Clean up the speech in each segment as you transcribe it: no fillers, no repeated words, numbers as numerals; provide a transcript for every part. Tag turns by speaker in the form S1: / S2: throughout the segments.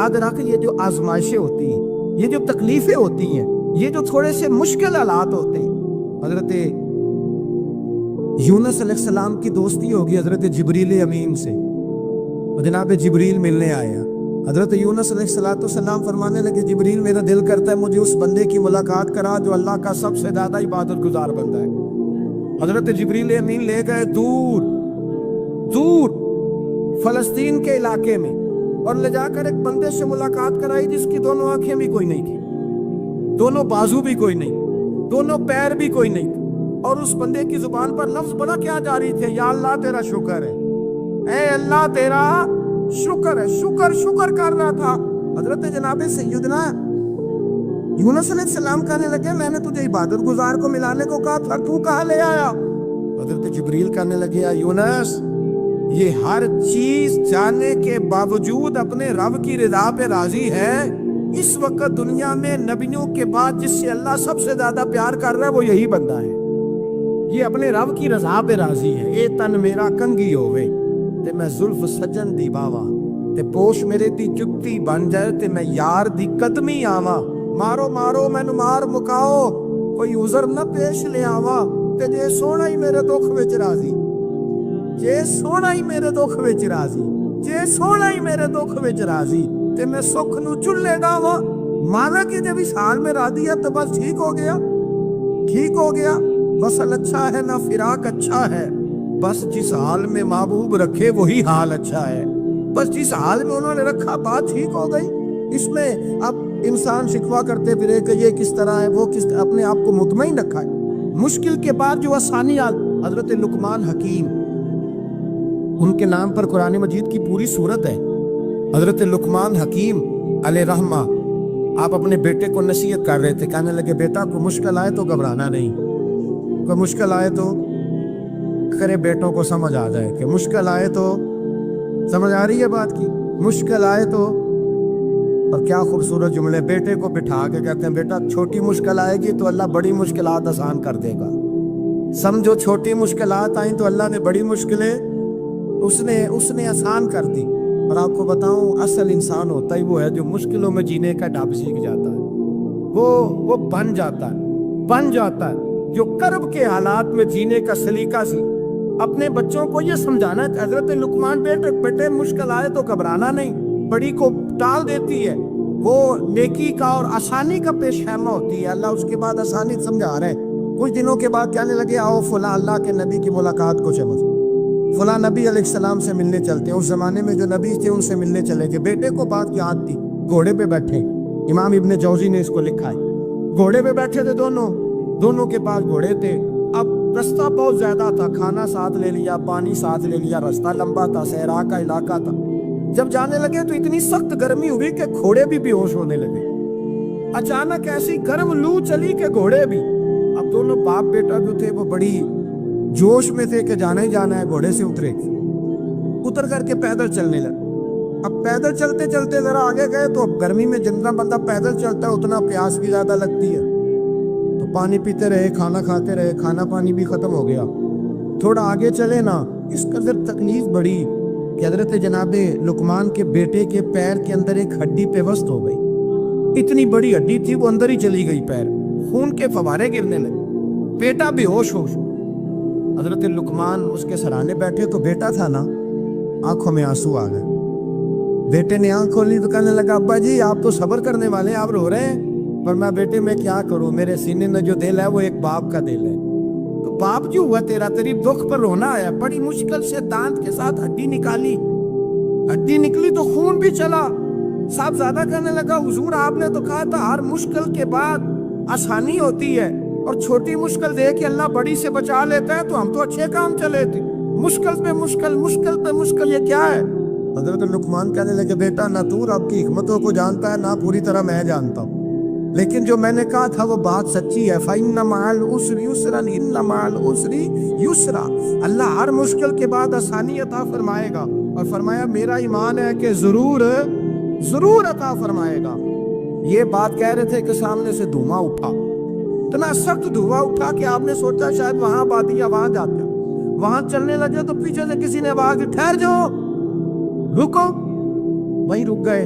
S1: یاد رکھ یہ جو آزمائشیں ہوتی ہیں, یہ جو تکلیفیں ہوتی ہیں, یہ جو تھوڑے سے مشکل حالات ہوتے ہیں, حضرت یونس علیہ السلام کی دوستی ہوگی حضرت جبریل امین سے, جناب جبریل ملنے آیا. حضرت یونس علیہ السلام فرمانے لگے جبریل میرا دل کرتا ہے مجھے اس بندے کی ملاقات کرا جو اللہ کا سب سے زیادہ عبادت گزار بندہ ہے. حضرت جبریل امین لے گئے دور دور فلسطین کے علاقے میں, اور لے جا کر ایک بندے سے ملاقات کرائی جس کی دونوں آنکھیں بھی کوئی نہیں تھی, دونوں بازو بھی کوئی نہیں, دونوں پیر بھی کوئی نہیں, اور اس بندے کی زبان پر لفظ بڑا کیا جاری تھے, یا اللہ تیرا شکر ہے, اے اللہ تیرا شکر ہے, شکر شکر کر رہا تھا. حضرت جناب سیدنا یونس علیہ السلام کہنے لگے میں نے تجھے عبادت گزار کو ملانے کو کہا تھا, تو کہاں لے آیا؟ حضرت جبریل کہنے لگے یونس یہ ہر چیز جانے کے باوجود اپنے رب کی رضا پہ راضی ہے. اس وقت دنیا میں نبیوں کے بعد جس سے اللہ سب سے زیادہ پیار کر رہا ہے وہ یہی بندہ ہے. یہ اپنے رب کی رضا پہ راضی ہے. اے تن میرا کنگی ہوئے تے میں زلف سجن دی باوا, تے پوش میرے دی جتی بن جائے تے میں یار دی قدمی آوا. مارو مارو مینو مار مکاؤ کوئی عذر نہ پیش لے آوا, تے جے سونا ہی میرے دکھ وچ راضی, جے سونا ہی میرے دکھ وچ راضی, جے سونا ہی میرے دکھ وچ راضی, تے میں سکھ نو چلے ڈاواں. مانا کہ جب اس حال میں راضی ہے تو بس ٹھیک ہو گیا, ٹھیک ہو گیا. وصل اچھا ہے نہ فراق اچھا ہے, بس جس حال میں محبوب رکھے وہی حال اچھا ہے. بس جس حال میں انہوں نے رکھا بات ٹھیک ہو گئی. اس میں اب انسان شکوا کرتے پھرے کہ یہ کس طرح ہے وہ کس طرح, اپنے آپ کو مطمئن رکھا ہے. مشکل کے بعد جو آسانی حضرت لقمان حکیم, ان کے نام پر قرآن مجید کی پوری سورت ہے. حضرت لقمان حکیم علیہ رحمہ آپ اپنے بیٹے کو نصیحت کر رہے تھے, کہنے لگے بیٹا کوئی مشکل آئے تو گھبرانا نہیں, کوئی مشکل آئے تو کرے بیٹوں کو سمجھ آ جائے کہ مشکل آئے تو سمجھ آ رہی ہے بات کی, مشکل آئے تو. اور کیا خوبصورت جملے, بیٹے کو بٹھا کے کہتے ہیں بیٹا چھوٹی مشکل آئے گی تو اللہ بڑی مشکلات آسان کر دے گا. سمجھو چھوٹی مشکلات آئیں تو اللہ نے بڑی مشکلیں اس نے آسان کر دی. اور آپ کو بتاؤں اصل انسان ہوتا ہی وہ ہے جو مشکلوں میں جینے کا ڈھب سیکھ جاتا ہے, وہ بن جاتا ہے جو کرب کے حالات میں جینے کا سلیقہ سی. اپنے بچوں کو یہ سمجھانا ہے حضرت لقمان بیٹے مشکل آئے تو گھبرانا نہیں, بڑی کو ٹال دیتی ہے, وہ نیکی کا اور آسانی کا پیش خیمہ ہوتی ہے. اللہ اس کے بعد آسانی سمجھا رہے ہیں. کچھ دنوں کے بعد کہنے لگے آؤ فلاں اللہ کے نبی کی ملاقات کو چلو, فلاں نبی علیہ السلام سے ملنے چلتے ہیں. اس زمانے میں جو نبی تھے ان سے ملنے چلے گئے. بیٹے کو بات یاد تھی, گھوڑے پہ بیٹھے, امام ابن جوزی نے اس کو لکھا ہے, گھوڑے پہ بیٹھے تھے دونوں کے پاس گھوڑے تھے. اب رستہ بہت زیادہ تھا, کھانا ساتھ لے لیا, پانی ساتھ لے لیا, رستہ لمبا تھا, صحرا کا علاقہ تھا. جب جانے لگے تو اتنی سخت گرمی ہوئی کہ گھوڑے بھی بے ہوش ہونے لگے. اچانک ایسی گرم لو چلی کہ گھوڑے بھی. اب دونوں باپ بیٹا جو تھے وہ بڑی جوش میں تھے کہ جانا ہی جانا ہے. گھوڑے سے اتر کر کے پیدل چلنے لگے. اب پیدل چلتے چلتے ذرا آگے گئے تو اب گرمی میں جتنا بندہ پیدل چلتا ہے اتنا پیاس بھی زیادہ لگتی ہے, تو پانی پیتے رہے, کھانا کھاتے رہے, کھانا پانی بھی ختم ہو گیا. تھوڑا آگے چلے نا, اس قدر تکلیف بڑی کہ حضرت جناب لقمان کے بیٹے کے پیر کے اندر ایک ہڈی پیوست ہو گئی. اتنی بڑی ہڈی تھی وہ اندر ہی چلی گئی, پیر خون کے فوارے گرنے لگے, بیٹا بے ہوش. حضرت لقمان اس کے سرانے بیٹھے تو بیٹا تھا نا, آنکھوں میں آنسو آ گئے. بیٹے نے آنکھ کھولی تو کہنے لگا ابا جی آپ تو صبر کرنے والے ہیں, آپ رو رہے ہیں. پر میں بیٹے میں کیا کروں, میرے سینے میں جو دل ہے وہ ایک باپ کا دل ہے. تو باپ جو ہوا تیری دکھ پر رونا آیا. بڑی مشکل سے دانت کے ساتھ ہڈی نکالی, ہڈی نکلی تو خون بھی چلا. صاحب زیادہ کہنے لگا حضور آپ نے تو کہا تھا ہر مشکل کے بعد آسانی ہوتی ہے, اور چھوٹی مشکل دے کے اللہ بڑی سے بچا لیتا ہے, تو ہم تو اچھے کام چلے تھے. مشکل پہ مشکل یہ کیا ہے؟ حضرت لقمان کہنے لگے بیٹا نہ تو رب کی حکمتوں کو جانتا ہے نہ پوری طرح میں جانتا ہوں, لیکن جو میں نے کہا تھا وہ بات سچی ہے. فَإِنَّ مَعَ الْعُسْرِ يُسْرًا إِنَّ مَعَ الْعُسْرِ يُسْرًا. اللہ ہر مشکل کے بعد آسانی عطا فرمائے گا, اور فرمایا میرا ایمان ہے کہ ضرور عطا فرمائے گا. یہ بات کہہ رہے تھے کہ سامنے سے دھواں اٹھا, اتنا سخت دھواں اٹھا کہ آپ نے سوچا شاید وہاں بادی یا وہاں جاتے ہیں. وہاں چلنے لگے تو پیچھے سے کسی نے آواز دی ٹھہر جاؤ, رکو. وہیں رک گئے.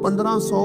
S1: 1500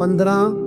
S1: 15,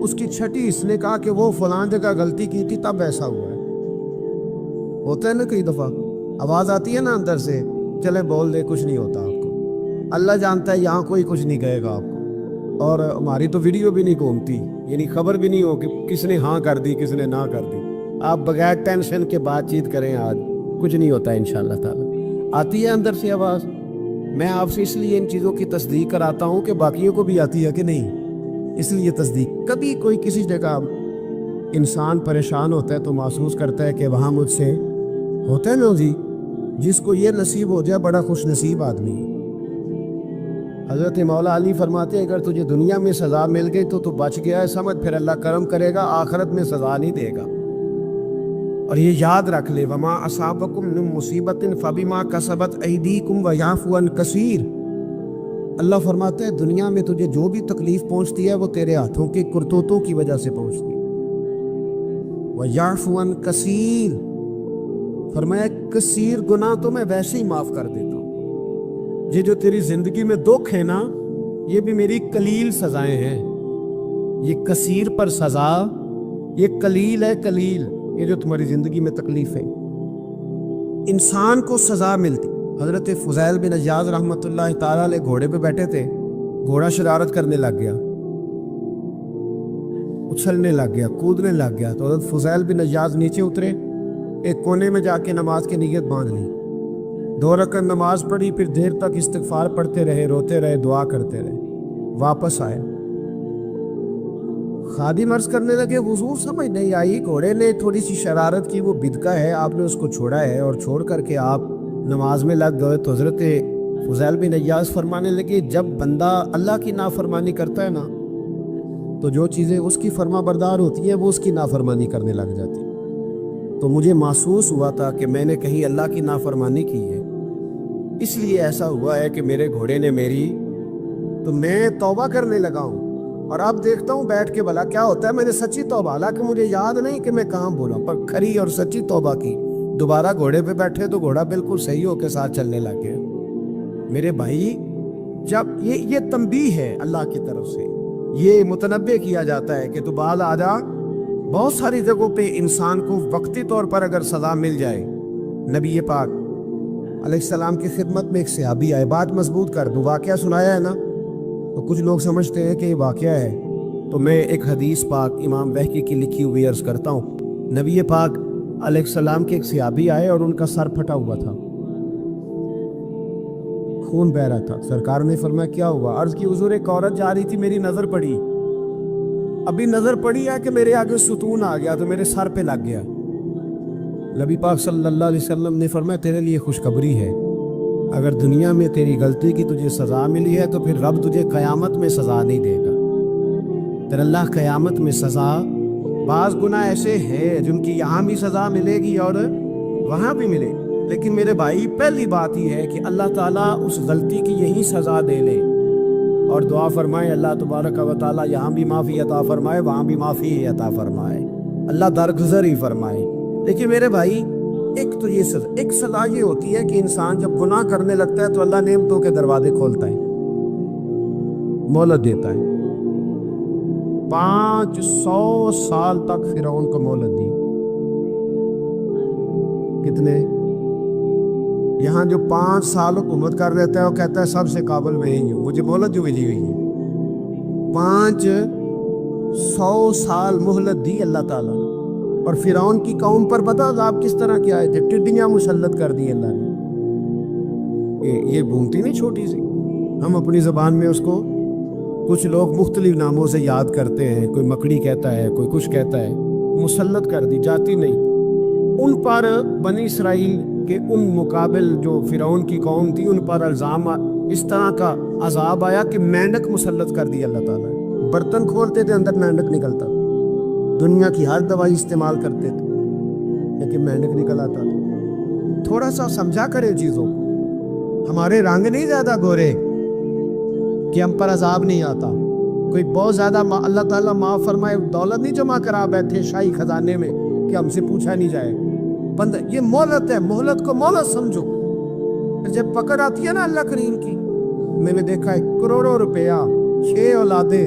S1: اس کی چھٹی اس نے کہا کہ وہ فلاں جگہ غلطی کی تھی تب ایسا ہوا ہے. ہوتا ہے نا کئی دفعہ آواز آتی ہے نا اندر سے, چلے بول دے کچھ نہیں ہوتا آپ کو. اللہ جانتا ہے یہاں کوئی کچھ نہیں کہے گا آپ کو, اور ہماری تو ویڈیو بھی نہیں گھومتی, یعنی خبر بھی نہیں ہو کہ کس نے ہاں کر دی کس نے نہ کر دی. آپ بغیر ٹینشن کے بات چیت کریں, آج کچھ نہیں ہوتا انشاءاللہ تعالی. آتی ہے اندر سے آواز. میں آپ سے اس لیے ان چیزوں کی تصدیق کراتا ہوں کہ باقیوں کو بھی آتی ہے کہ نہیں, اس لیے تصدیق. کبھی کوئی کسی جگہ انسان پریشان ہوتا ہے تو محسوس کرتا ہے کہ وہاں مجھ سے ہوتا ہے نا جی, جس کو یہ نصیب ہو جائے بڑا خوش نصیب آدمی ہے. حضرت مولا علی فرماتے ہیں اگر تجھے دنیا میں سزا مل گئی تو بچ گیا ہے سمجھ, پھر اللہ کرم کرے گا, آخرت میں سزا نہیں دے گا. اور یہ یاد رکھ لے, وما اصابکم من مصیبت فبما کسبت ایدیکم ویعفو عن کثیر. اللہ فرماتے ہیں دنیا میں تجھے جو بھی تکلیف پہنچتی ہے وہ تیرے ہاتھوں کے کرتوتوں کی وجہ سے پہنچتی ہے. ویعفو عن کثیر, فرمایا کثیر گناہ تو میں ویسے ہی معاف کر دیتا ہوں. یہ جو تیری زندگی میں دکھ ہے نا, یہ بھی میری قلیل سزائیں ہیں. یہ کثیر پر سزا, یہ قلیل ہے قلیل. یہ جو تمہاری زندگی میں تکلیف ہے, انسان کو سزا ملتی. حضرت فضیل بن عیاض رحمۃ اللہ تعالیٰ علیہ گھوڑے پہ بیٹھے تھے, گھوڑا شرارت کرنے لگ گیا, اچھلنے لگ گیا, کودنے لگ گیا. تو حضرت فضیل بن عیاض نیچے اترے, ایک کونے میں جا کے نماز کی نیت باندھ لی, 2 رکعت نماز پڑھی, پھر دیر تک استغفار پڑھتے رہے, روتے رہے, دعا کرتے رہے. واپس آئے, خادم عرض کرنے لگے حضور سمجھ نہیں آئی, گھوڑے نے تھوڑی سی شرارت کی, وہ بدکا ہے, آپ نے اس کو چھوڑا ہے اور چھوڑ کر کے آپ نماز میں لگ گئے. تو حضرت فضیل بن عیاض فرمانے لگے جب بندہ اللہ کی نافرمانی کرتا ہے نا تو جو چیزیں اس کی فرما بردار ہوتی ہیں وہ اس کی نافرمانی کرنے لگ جاتی. تو مجھے محسوس ہوا تھا کہ میں نے کہیں اللہ کی نافرمانی کی ہے, اس لیے ایسا ہوا ہے کہ میرے گھوڑے نے میری, تو میں توبہ کرنے لگا ہوں. اور اب دیکھتا ہوں بیٹھ کے بھلا کیا ہوتا ہے. میں نے سچی توبہ, حالانکہ مجھے یاد نہیں کہ میں کہاں بولا, پر کھری اور سچی توبہ کی. دوبارہ گھوڑے پہ بیٹھے تو گھوڑا بالکل صحیح ہو کے ساتھ چلنے لگ گیا. میرے بھائی, جب یہ تنبیہ ہے اللہ کی طرف سے, یہ متنبہ کیا جاتا ہے کہ تو بعد آ جا. بہت ساری جگہوں پہ انسان کو وقتی طور پر اگر سزا مل جائے, نبی پاک علیہ السلام کی خدمت میں ایک صحابی آئے, بات مضبوط کر دوں, واقعہ سنایا ہے نا تو کچھ لوگ سمجھتے ہیں کہ یہ واقعہ ہے, تو میں ایک حدیث پاک امام بہقی کی لکھی ہوئی عرض کرتا ہوں. نبی پاک علیہ السلام کے ایک صحابی آئے اور ان کا سر پھٹا ہوا تھا, خون بہ رہا تھا. سرکار نے فرمایا کیا ہوا؟ عرض کی حضور ایک عورت جا رہی تھی, میری نظر پڑی, ابھی نظر پڑی ہے کہ میرے آگے ستون آ گیا تو میرے سر پہ لگ گیا. نبی پاک صلی اللہ علیہ وسلم نے فرمایا تیرے لیے خوشخبری ہے, اگر دنیا میں تیری غلطی کی تجھے سزا ملی ہے تو پھر رب تجھے قیامت میں سزا نہیں دے گا. پھر اللہ قیامت میں سزا, بعض گناہ ایسے ہیں جن کی یہاں بھی سزا ملے گی اور وہاں بھی ملے, لیکن میرے بھائی پہلی بات یہ ہے کہ اللہ تعالیٰ اس غلطی کی یہی سزا دے لے, اور دعا فرمائے اللہ تبارک و تعالیٰ یہاں بھی معافی عطا فرمائے, وہاں بھی معافی عطا فرمائے, اللہ درگزر ہی فرمائے. لیکن میرے بھائی ایک تو یہ سزا, ایک سزا یہ ہوتی ہے کہ انسان جب گناہ کرنے لگتا ہے تو اللہ نعمتوں کے دروازے کھولتا ہے, مہلت دیتا ہے. 500 سال تک فرعون کو مہلت دی. کتنے؟ یہاں جو 5 سال حکومت کر لیتا ہے وہ کہتا ہے سب سے قابل میں ہی ہوں, مجھے مہلت جو ملی ہوئی ہے. 500 سال مہلت دی اللہ تعالیٰ نے. اور فرعون کی قوم پر پتہ عذاب کس طرح کیا آئے تھے, ٹڈیاں مسلط کر دی اللہ نے. یہ بھونگتی نہیں چھوٹی سی, ہم اپنی زبان میں اس کو کچھ لوگ مختلف ناموں سے یاد کرتے ہیں, کوئی مکڑی کہتا ہے, کوئی کچھ کہتا ہے, مسلط کر دی, جاتی نہیں. ان پر بنی اسرائیل کے ان مقابل جو فرعون کی قوم تھی ان پر الزام اس طرح کا عذاب آیا کہ مینڈک مسلط کر دی اللہ تعالیٰ نے. برتن کھولتے تھے اندر مینڈک نکلتا, دنیا کی ہر دوائی استعمال کرتے تھے لیکن مینڈک نکل آتا تھا. تھوڑا سا سمجھا کریں چیزوں کو, ہمارے رنگ نہیں زیادہ گورے کہ ہم پر عذاب نہیں آتا. کوئی بہت زیادہ اللہ تعالیٰ معاف فرمائے دولت نہیں جمع کرا بیٹھے شاہی خزانے میں کہ ہم سے پوچھا نہیں جائے. بندہ یہ مہلت ہے, مہلت کو مہلت سمجھو. جب پکڑ آتی ہے نا اللہ کریم کی, میں نے دیکھا ہے کروڑوں روپیہ 6 اولادیں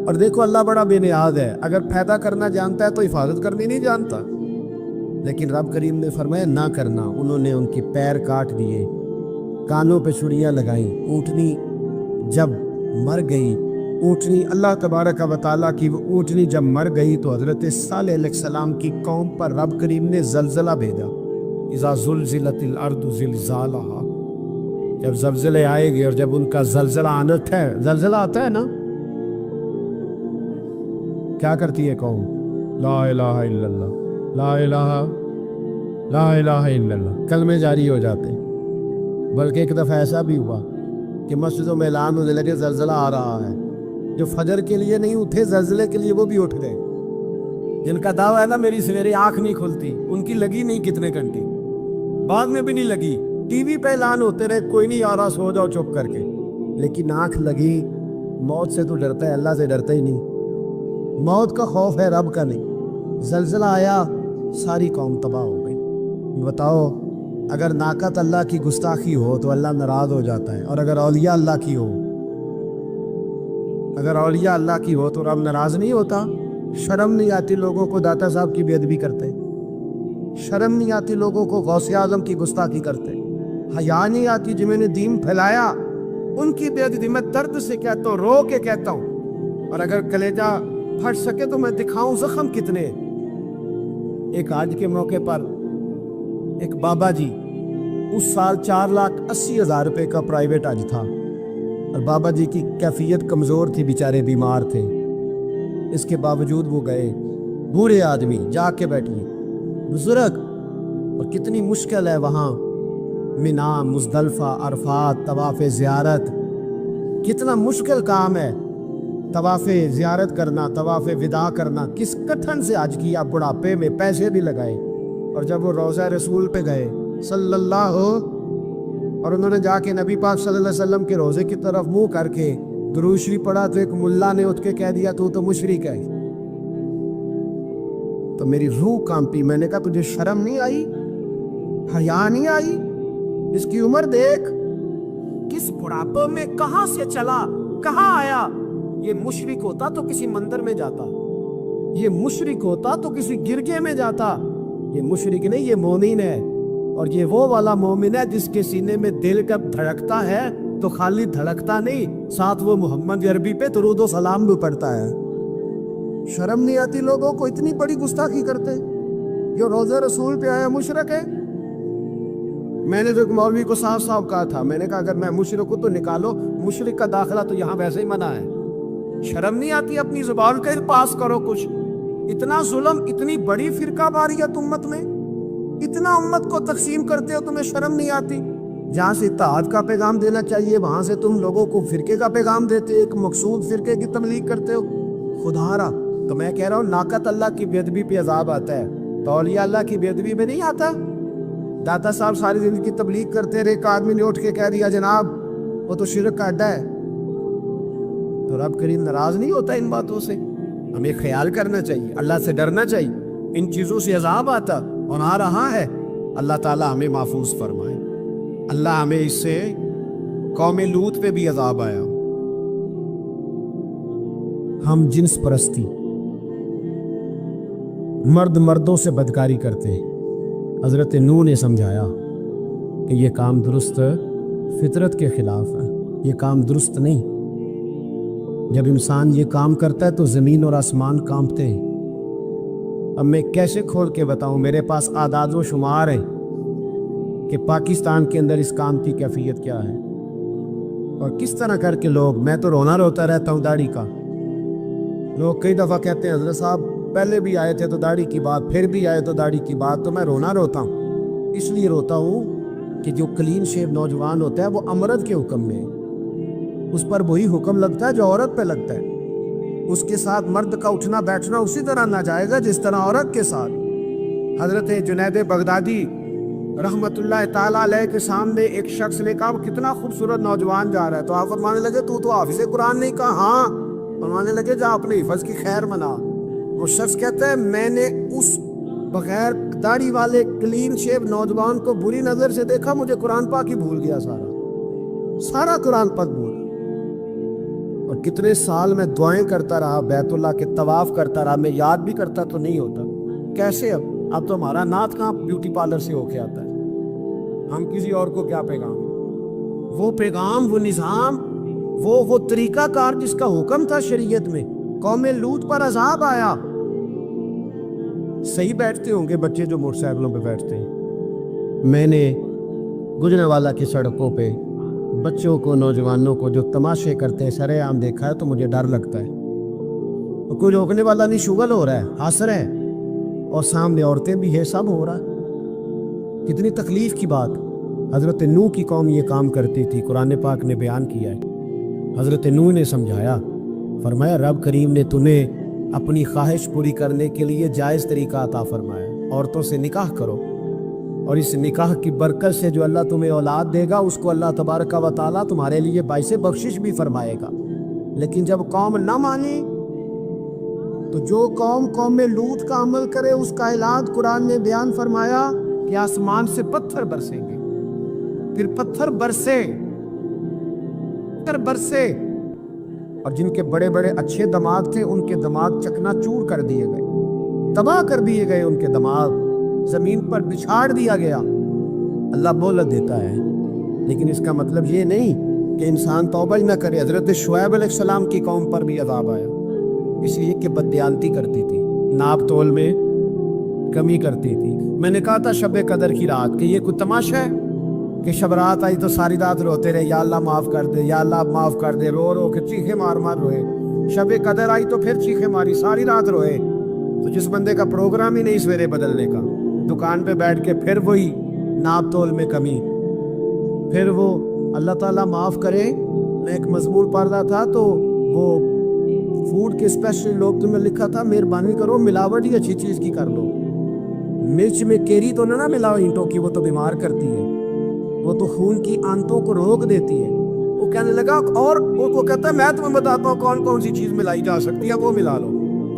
S1: اور دیکھو اللہ بڑا بے نیاز ہے، اگر پیدا کرنا جانتا ہے تو حفاظت کرنی نہیں جانتا. لیکن رب کریم نے فرمایا نہ کرنا. انہوں نے ان کے پیر کاٹ دیے، کانوں پہ چھریاں لگائیں. اونٹنی جب مر گئی، اونٹنی اللہ تبارک و تعالیٰ کی وہ اونٹنی جب مر گئی تو حضرت صالح علیہ السلام کی قوم پر رب کریم نے زلزلہ بھیجا. اذا زلزلت الارض زلزالہا، جب زلزلے آئے گے اور جب ان کا زلزلہ آنت ہے، زلزلہ آتا ہے نا، کیا کرتی ہے قوم؟ لا الہ الا اللہ، لا الہ الا اللہ، کلمے جاری ہو جاتے. بلکہ ایک دفعہ ایسا بھی ہوا کہ مسجدوں میں اعلان ہونے لگے زلزلہ آ رہا ہے. جو فجر کے لیے نہیں اٹھے زلزلے کے لیے وہ بھی اٹھ گئے. جن کا دعویٰ ہے نا میری سویرے آنکھ نہیں کھلتی، ان کی لگی نہیں کتنے گھنٹے، بعد میں بھی نہیں لگی. ٹی وی پہ اعلان ہوتے رہے کوئی نہیں آ رہا، سو جاؤ چپ کر کے. لیکن آنکھ لگی. موت سے تو ڈرتا ہے، اللہ سے ڈرتا ہی نہیں. موت کا خوف ہے، رب کا نہیں. زلزلہ آیا، ساری قوم تباہ ہو گئی. بتاؤ، اگر ناقت اللہ کی گستاخی ہو تو اللہ ناراض ہو جاتا ہے، اور اگر اولیاء اللہ کی ہو، اگر اولیاء اللہ کی ہو تو رب ناراض نہیں ہوتا. شرم نہیں آتی لوگوں کو داتا صاحب کی بے ادبی کرتے، شرم نہیں آتی لوگوں کو غوث اعظم کی گستاخی کرتے، حیا نہیں آتی جنہوں نے دین پھیلایا ان کی بے ادبی. میں درد سے کہتا ہوں، رو کے کہتا ہوں، اور اگر کلیجہ پھٹ سکے تو میں دکھاؤں زخم کتنے. ایک آج کے موقع پر ایک بابا جی، اس سال 4,80,000 روپے کا پرائیویٹ حج تھا، اور بابا جی کی کیفیت کمزور تھی، بیچارے بیمار تھے. اس کے باوجود وہ گئے. بوڑھے آدمی جا کے بیٹھے، بزرگ، اور کتنی مشکل ہے وہاں منا، مزدلفہ، عرفات، طواف زیارت. کتنا مشکل کام ہے طواف زیارت کرنا، طواف وداع کرنا. کس کٹھن سے حج کیا، بڑھاپے میں پیسے بھی لگائے. اور جب وہ روضہ رسول پہ گئے صلی اللہ، اور انہوں نے جا کے نبی پاک صلی اللہ علیہ وسلم کے روضے کی طرف منہ کر کے درود شریف پڑھا تو ایک ملا نے اٹھ کے کہہ دیا تو مشرک ہے. تو میری روح کانپی. میں نے کہا تجھے شرم نہیں آئی، حیا نہیں آئی؟ اس کی عمر دیکھ، کس بڑھاپے میں کہاں سے چلا کہاں آیا. یہ مشرک ہوتا تو کسی مندر میں جاتا، یہ مشرک ہوتا تو کسی گرجے میں جاتا. یہ مشرک نہیں، یہ مومن ہے. اور یہ وہ والا مومن ہے جس کے سینے میں دل کب دھڑکتا ہے تو خالی دھڑکتا نہیں، ساتھ وہ محمد عربی پہ درود و سلام بھی پڑھتا ہے. شرم نہیں آتی لوگوں کو؟ اتنی بڑی گستاخی کرتے. جو روزہ رسول پہ آیا مشرک ہے. میں نے تو ایک مولوی کو صاف صاف کہا تھا، میں نے کہا اگر میں مشرک ہوں تو نکالو، مشرک کا داخلہ تو یہاں ویسے ہی منع ہے. شرم نہیں آتی؟ اپنی زبان کا پاس کرو کچھ. اتنا ظلم، اتنی بڑی فرقہ واریت امت میں، اتنا امت کو تقسیم کرتے ہو، تمہیں شرم نہیں آتی؟ جہاں سے اتحاد کا پیغام دینا چاہیے وہاں سے تم لوگوں کو فرقے کا پیغام دیتے، ایک مقصود فرقے کی تبلیغ کرتے ہو. خدا را، تو میں کہہ رہا ہوں ناقت اللہ کی بے ادبی پہ عذاب آتا ہے، تو اولیاء اللہ کی بے ادبی پہ نہیں آتا. داتا صاحب ساری زندگی تبلیغ کرتے رہے، ایک آدمی نے اٹھ کے کہہ دیا جناب وہ تو شرک کا اڈا ہے، تو رب کریم ناراض نہیں ہوتا ان باتوں سے؟ ہمیں خیال کرنا چاہیے، اللہ سے ڈرنا چاہیے. ان چیزوں سے عذاب آتا اور آ رہا ہے. اللہ تعالیٰ ہمیں محفوظ فرمائے. اللہ ہمیں اس سے قوم لوط پہ بھی عذاب آیا. ہم جنس پرستی، مرد مردوں سے بدکاری کرتے ہیں. حضرت نوح نے سمجھایا کہ یہ کام درست فطرت کے خلاف ہے، یہ کام درست نہیں. جب انسان یہ کام کرتا ہے تو زمین اور آسمان کانپتے ہیں. اب میں کیسے کھول کے بتاؤں؟ میرے پاس اعداد و شمار ہیں کہ پاکستان کے اندر اس کام کی کیفیت کیا ہے اور کس طرح کر کے لوگ. میں تو رونا روتا رہتا ہوں داڑھی کا. لوگ کئی دفعہ کہتے ہیں حضرت صاحب پہلے بھی آئے تھے تو داڑھی کی بات، پھر بھی آئے تو داڑھی کی بات. تو میں رونا روتا ہوں، اس لیے روتا ہوں کہ جو کلین شیو نوجوان ہوتا ہے وہ امرد کے حکم میں، اس پر وہی حکم لگتا ہے جو عورت پہ لگتا ہے. اس کے ساتھ مرد کا اٹھنا بیٹھنا اسی طرح نہ جائے گا جس طرح عورت کے ساتھ. حضرت جنید بغدادی رحمت اللہ تعالیٰ علیہ کے سامنے ایک شخص نے کہا کتنا خوبصورت نوجوان جا رہا ہے، تو آپ فرمانے لگے تو حافظ قرآن نہیں؟ کہا ہاں. فرمانے لگے جا اپنے حفظ کی خیر منا. وہ شخص کہتا ہے میں نے اس بغیر داڑھی والے کلین شیو نوجوان کو بری نظر سے دیکھا، مجھے قرآن پاک ہی بھول گیا، سارا قرآن پاک بھول. اور
S2: کتنے سال میں دعائیں کرتا رہا، بیت اللہ کے طواف کرتا رہا، میں یاد بھی کرتا تو نہیں ہوتا. کیسے اب تو ہمارا نعت کہاں بیوٹی پارلر سے ہو کے آتا ہے. ہم کسی اور کو کیا پیغام، وہ پیغام، وہ نظام، وہ طریقہ کار جس کا حکم تھا شریعت میں. قوم لوط پر عذاب آیا. صحیح بیٹھتے ہوں گے بچے جو موٹر سائیکلوں پہ بیٹھتے ہیں. میں نے گجرانوالہ کی سڑکوں پہ بچوں کو، نوجوانوں کو جو تماشے کرتے ہیں سر عام دیکھا ہے تو مجھے ڈر لگتا ہے. کوئی روکنے والا نہیں، شغل ہو رہا ہے، ہنس رہا ہے، اور سامنے عورتیں بھی ہے، سب ہو رہا ہے. کتنی تکلیف کی بات. حضرت نوح کی قوم یہ کام کرتی تھی. قرآن پاک نے بیان کیا ہے. حضرت نوح نے سمجھایا، فرمایا رب کریم نے تمہیں اپنی خواہش پوری کرنے کے لیے جائز طریقہ عطا فرمایا. عورتوں سے نکاح کرو، اور اس نکاح کی برکت سے جو اللہ تمہیں اولاد دے گا اس کو اللہ تبارک و تعالیٰ تمہارے لیے باعث بخشش بھی فرمائے گا. لیکن جب قوم نہ مانی تو جو قوم لوط کا عمل کرے اس کا علاج قرآن نے بیان فرمایا کہ آسمان سے پتھر برسیں گے. پھر پتھر برسے، اور جن کے بڑے بڑے اچھے دماغ تھے ان کے دماغ چکنا چور کر دیے گئے، تباہ کر دیے گئے. ان کے دماغ زمین پر بچھاڑ دیا گیا. اللہ مہلت دیتا ہے، لیکن اس کا مطلب یہ نہیں کہ انسان توبہ نہ کرے. حضرت شعیب علیہ السلام کی قوم پر بھی عذاب آیا، اس لیے کہ بددیانتی کرتی تھی، ناپ تول میں کمی کرتی تھی. میں نے کہا تھا شب قدر کی رات کہ یہ کوئی تماشا ہے کہ شب رات آئی تو ساری رات روتے رہے، یا اللہ معاف کر دے، یا اللہ معاف کر دے، رو رو کے چیخے مار مار روئے. شب قدر آئی تو پھر چیخے ماری، ساری رات روئے. تو جس بندے کا پروگرام ہی نہیں سویرے بدلنے کا، دکان پہ بیٹھ کے پھر وہی ناپ تول میں کمی. پھر وہ اللہ تعالیٰ معاف کرے. میں ایک مضمون پڑھ رہا تھا تو وہ فوڈ کے اسپیشل لوگ میں لکھا تھا مہربانی کرو ملاوٹ ہی اچھی چیز کی کر لو. مرچ میں کیری تو نہ ملاؤ اینٹوں کی، وہ تو بیمار کرتی ہے، وہ تو خون کی آنتوں کو روک دیتی ہے. وہ کہنے لگا، اور وہ کہتا ہے میں تمہیں بتاتا ہوں کون کون سی چیز ملائی جا سکتی ہے، وہ ملا لو.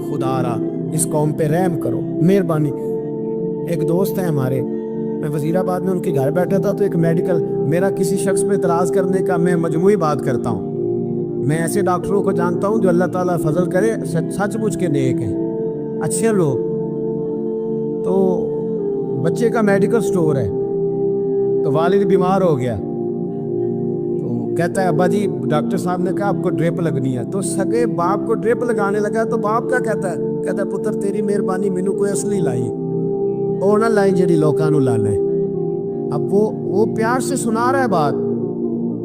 S2: خدا را اس قوم پہ رحم کرو، مہربانی. ایک دوست ہے ہمارے، میں وزیر آباد میں ان کے گھر بیٹھا تھا تو ایک میڈیکل، میرا کسی شخص پہ اعتراض کرنے کا میں مجموعی بات کرتا ہوں. میں ایسے ڈاکٹروں کو جانتا ہوں جو اللہ تعالیٰ فضل کرے سچ مچ کے نیک ہیں، اچھے لوگ. تو بچے کا میڈیکل سٹور ہے، تو والد بیمار ہو گیا تو کہتا ہے ابا جی ڈاکٹر صاحب نے کہا آپ کو ڈرپ لگنی ہے. تو سگے باپ کو ڈرپ لگانے لگا تو باپ کیا کہتا ہے پتر تیری مہربانی مینوں کوئی اصلی لائی، اور نہ لائی جڑی لوکاں نوں لانا ہے. اب وہ پیار سے سنا رہا ہے بات.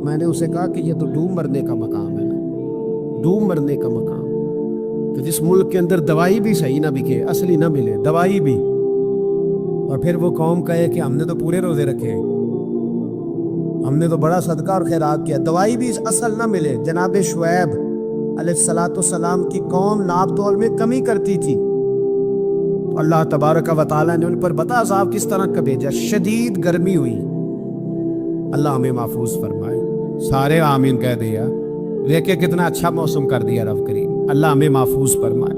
S2: میں نے اسے کہا کہ یہ تو ڈوب مرنے کا مقام ہے نا، ڈوب مرنے کا مقام. تو جس ملک کے اندر دوائی بھی صحیح نہ بکے، اصلی نہ ملے دوائی بھی، اور پھر وہ قوم کہے کہ ہم نے تو پورے روزے رکھے، ہم نے تو بڑا صدقہ اور خیرات کیا، دوائی بھی اصل نہ ملے. جناب شعیب علیہ السلام کی قوم ناپ تول میں کمی کرتی تھی. اللہ تبارک و تعالیٰ نے ان پر بتا عذاب کس طرح کا بھیجا. شدید گرمی ہوئی. اللہ ہمیں محفوظ فرمائے. سارے آمین کہہ دیا. دیکھے کتنا اچھا موسم کر دیا رب کریم. اللہ ہمیں محفوظ فرمائے،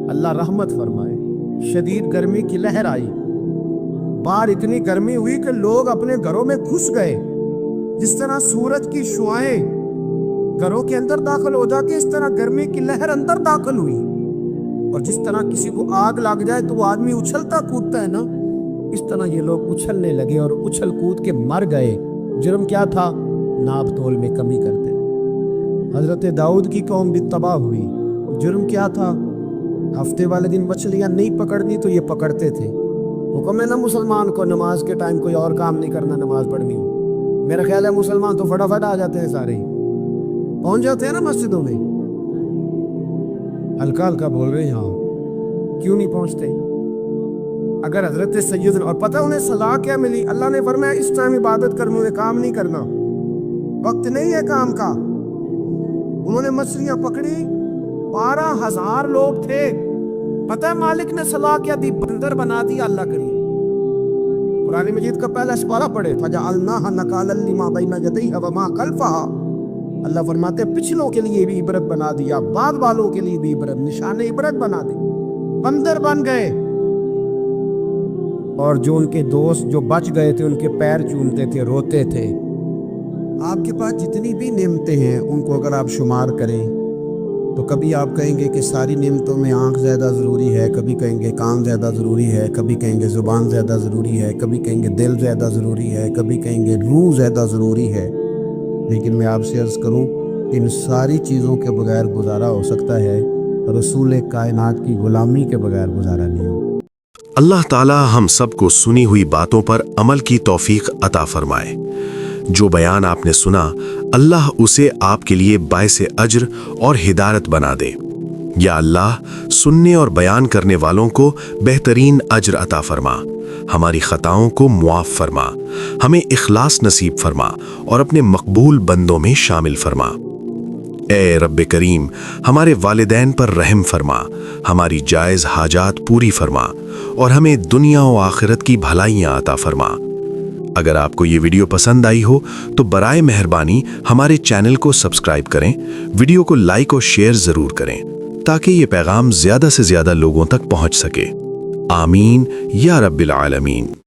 S2: اللہ رحمت فرمائے. شدید گرمی کی لہر آئی، باہر اتنی گرمی ہوئی کہ لوگ اپنے گھروں میں گھس گئے. جس طرح سورج کی شعائیں گھروں کے اندر داخل ہو جا کے اس طرح گرمی کی لہر اندر داخل ہوئی. اور جس طرح کسی کو آگ لگ جائے تو وہ آدمی اچھلتا کودتا ہے نا، اس طرح یہ لوگ اچھلنے لگے اور اچھل کود کے مر گئے. جرم کیا تھا؟ ناپ تول میں کمی کرتے. حضرت داؤد کی قوم بھی تباہ ہوئی. جرم کیا تھا؟ ہفتے والے دن مچھلیاں نہیں پکڑنی تو یہ پکڑتے تھے. حکم ہے نا مسلمان کو نماز کے ٹائم کوئی اور کام نہیں کرنا، نماز پڑھنی ہو. میرا خیال ہے مسلمان تو فٹافٹ آ جاتے ہیں، سارے ہی پہنچ جاتے ہیں نا مسجدوں میں. ہلکا ہلکا بول رہے ہیں ہاں، کیوں نہیں پہنچتے؟ اگر حضرت سیدنا، اور پتہ انہیں صلاح کیا ملی؟ اللہ نے فرمایا اس ٹائم عبادت کرنے میں کام نہیں کرنا، وقت نہیں ہے کام کا. انہوں نے مچھلیاں پکڑی، 12,000 لوگ تھے. پتہ ہے مالک نے صلاح کیا دی؟ بندر بنا دیا. اللہ کریم قرآن مجید کا پہلا سپارہ پڑھے، فَجَعَلْنَاهَا نَكَالًا لِمَا بَيْنَ يَدَيْهَا وَمَا خَلْفَهَا. اللہ فرماتے ہیں پچھلوں کے لیے بھی عبرت بنا دیا، بعد والوں کے لیے بھی عبرت، نشان عبرت بنا دی. بندر بن گئے، اور جو ان کے دوست جو بچ گئے تھے ان کے پیر چومتے تھے، روتے تھے. آپ کے پاس جتنی بھی نعمتیں ہیں ان کو اگر آپ شمار کریں تو کبھی آپ کہیں گے کہ ساری نعمتوں میں آنکھ زیادہ ضروری ہے، کبھی کہیں گے کان زیادہ ضروری ہے، کبھی کہیں گے زبان زیادہ ضروری ہے، کبھی کہیں گے دل زیادہ ضروری ہے، کبھی کہیں گے روح زیادہ ضروری ہے۔ لیکن میں آپ سے عرض کروں کہ ان ساری چیزوں کے بغیر گزارا ہو سکتا ہے، رسول کائنات کی غلامی کے بغیر گزارا نہیں ہو۔
S3: اللہ تعالی ہم سب کو سنی ہوئی باتوں پر عمل کی توفیق عطا فرمائے۔ جو بیان آپ نے سنا، اللہ اسے آپ کے لیے باعث اجر اور ہدایت بنا دے۔ یا اللہ، سننے اور بیان کرنے والوں کو بہترین اجر عطا فرما، ہماری خطاؤں کو معاف فرما، ہمیں اخلاص نصیب فرما اور اپنے مقبول بندوں میں شامل فرما۔ اے رب کریم، ہمارے والدین پر رحم فرما، ہماری جائز حاجات پوری فرما اور ہمیں دنیا و آخرت کی بھلائیاں عطا فرما۔ اگر آپ کو یہ ویڈیو پسند آئی ہو تو برائے مہربانی ہمارے چینل کو سبسکرائب کریں، ویڈیو کو لائک اور شیئر ضرور کریں تاکہ یہ پیغام زیادہ سے زیادہ لوگوں تک پہنچ سکے۔ آمین یا رب العالمین۔